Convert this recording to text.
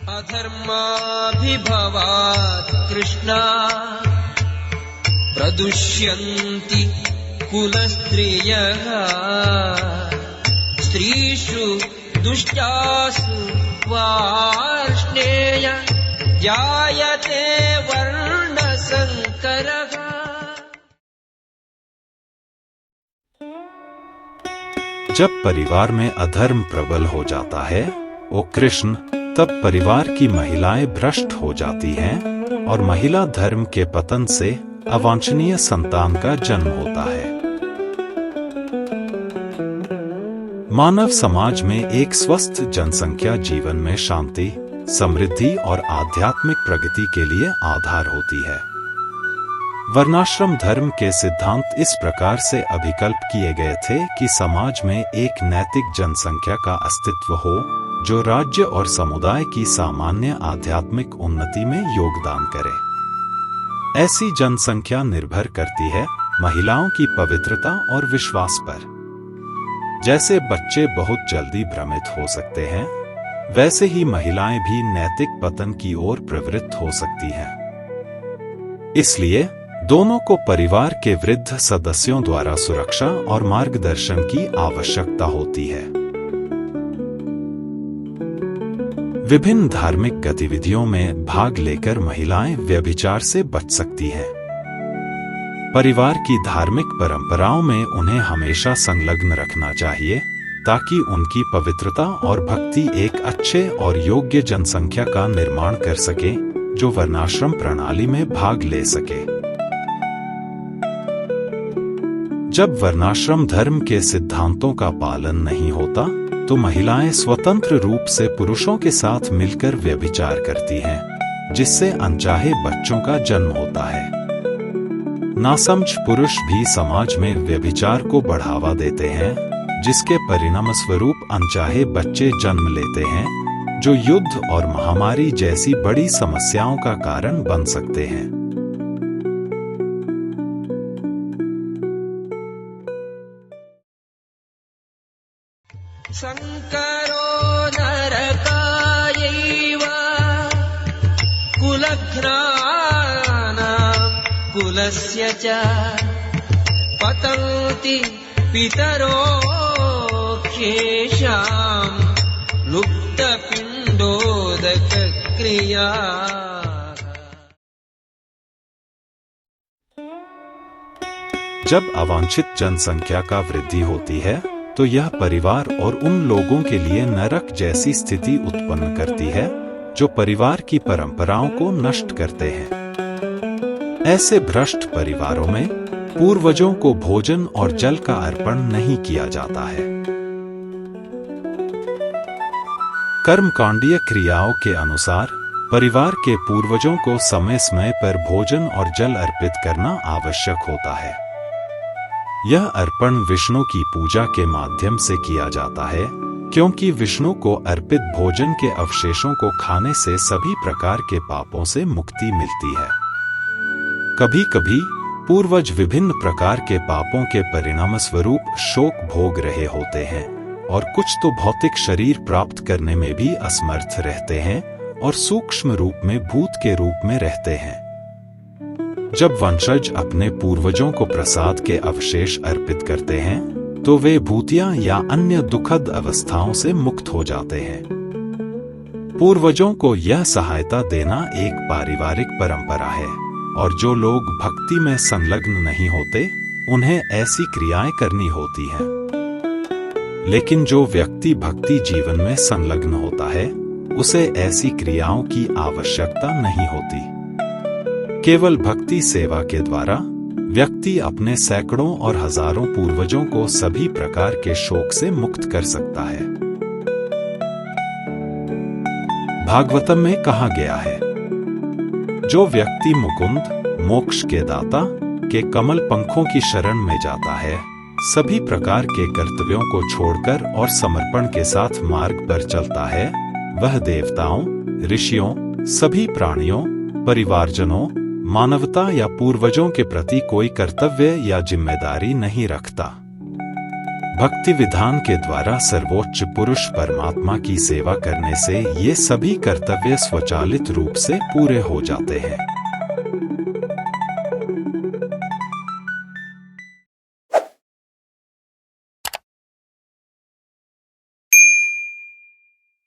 अधर्माभिभवात् कृष्णा प्रदुष्यन्ति कुलस्त्रियः स्त्रीषु दुष्टासु वार्ष्णेय जायते वर्णसंकरः। जब परिवार में अधर्म प्रबल हो जाता है ओ कृष्ण, तब परिवार की महिलाएं भ्रष्ट हो जाती हैं और महिला धर्म के पतन से अवांछनीय संतान का जन्म होता है। मानव समाज में एक स्वस्थ जनसंख्या जीवन में शांति, समृद्धि और आध्यात्मिक प्रगति के लिए आधार होती है। वर्णाश्रम धर्म के सिद्धांत इस प्रकार से अभिकल्प किए गए थे कि समाज में एक नैतिक जनसंख्या का अस्तित्व हो जो राज्य और समुदाय की सामान्य आध्यात्मिक उन्नति में योगदान करे। ऐसी जनसंख्या निर्भर करती है महिलाओं की पवित्रता और विश्वास पर। जैसे बच्चे बहुत जल्दी भ्रमित हो सकते हैं, वैसे ही महिलाएं भी नैतिक पतन की ओर प्रवृत्त हो सकती हैं। इसलिए दोनों को परिवार के वृद्ध सदस्यों द्वारा सुरक्षा और मार्गदर्शन की आवश्यकता होती है। विभिन्न धार्मिक गतिविधियों में भाग लेकर महिलाएं व्यभिचार से बच सकती हैं। परिवार की धार्मिक परंपराओं में उन्हें हमेशा संलग्न रखना चाहिए ताकि उनकी पवित्रता और भक्ति एक अच्छे और योग्य जनसंख्या का निर्माण कर सके जो वर्णाश्रम प्रणाली में भाग ले सके। जब वर्णाश्रम धर्म के सिद्धांतों का पालन नहीं होता तो महिलाएं स्वतंत्र रूप से पुरुषों के साथ मिलकर व्यभिचार करती हैं, जिससे अनचाहे बच्चों का जन्म होता है। नासमझ पुरुष भी समाज में व्यभिचार को बढ़ावा देते हैं, जिसके परिणामस्वरूप अनचाहे बच्चे जन्म लेते हैं, जो युद्ध और महामारी जैसी बड़ी समस्याओं का कारण बन सकते हैं। संकरो नरकायैव कुलघ्नानां कुलस्य च पतन्ति पितरो ह्येषां लुप्तपिण्डोदकक्रिया। जब अवांछित जनसंख्या का वृद्धि होती है तो यह परिवार और उन लोगों के लिए नरक जैसी स्थिति उत्पन्न करती है जो परिवार की परंपराओं को नष्ट करते हैं। ऐसे भ्रष्ट परिवारों में पूर्वजों को भोजन और जल का अर्पण नहीं किया जाता है। कर्मकांडीय क्रियाओं के अनुसार परिवार के पूर्वजों को समय समय पर भोजन और जल अर्पित करना आवश्यक होता है। यह अर्पण विष्णु की पूजा के माध्यम से किया जाता है, क्योंकि विष्णु को अर्पित भोजन के अवशेषों को खाने से सभी प्रकार के पापों से मुक्ति मिलती है। कभी कभी पूर्वज विभिन्न प्रकार के पापों के परिणामस्वरूप शोक भोग रहे होते हैं और कुछ तो भौतिक शरीर प्राप्त करने में भी असमर्थ रहते हैं और सूक्ष्म रूप में भूत के रूप में रहते हैं। जब वंशज अपने पूर्वजों को प्रसाद के अवशेष अर्पित करते हैं तो वे भूतिया या अन्य दुखद अवस्थाओं से मुक्त हो जाते हैं। पूर्वजों को यह सहायता देना एक पारिवारिक परंपरा है और जो लोग भक्ति में संलग्न नहीं होते उन्हें ऐसी क्रियाएं करनी होती हैं। लेकिन जो व्यक्ति भक्ति जीवन में संलग्न होता है उसे ऐसी क्रियाओं की आवश्यकता नहीं होती। केवल भक्ति सेवा के द्वारा व्यक्ति अपने सैकड़ों और हजारों पूर्वजों को सभी प्रकार के शोक से मुक्त कर सकता है। भागवतम में कहा गया है, जो व्यक्ति मुकुंद मोक्ष के दाता के कमल पंखों की शरण में जाता है, सभी प्रकार के कर्तव्यों को छोड़कर और समर्पण के साथ मार्ग पर चलता है, वह देवताओं, ऋषियों, सभी प्राणियों, परिवारजनों, मानवता या पूर्वजों के प्रति कोई कर्तव्य या जिम्मेदारी नहीं रखता। भक्ति विधान के द्वारा सर्वोच्च पुरुष परमात्मा की सेवा करने से ये सभी कर्तव्य स्वचालित रूप से पूरे हो जाते हैं।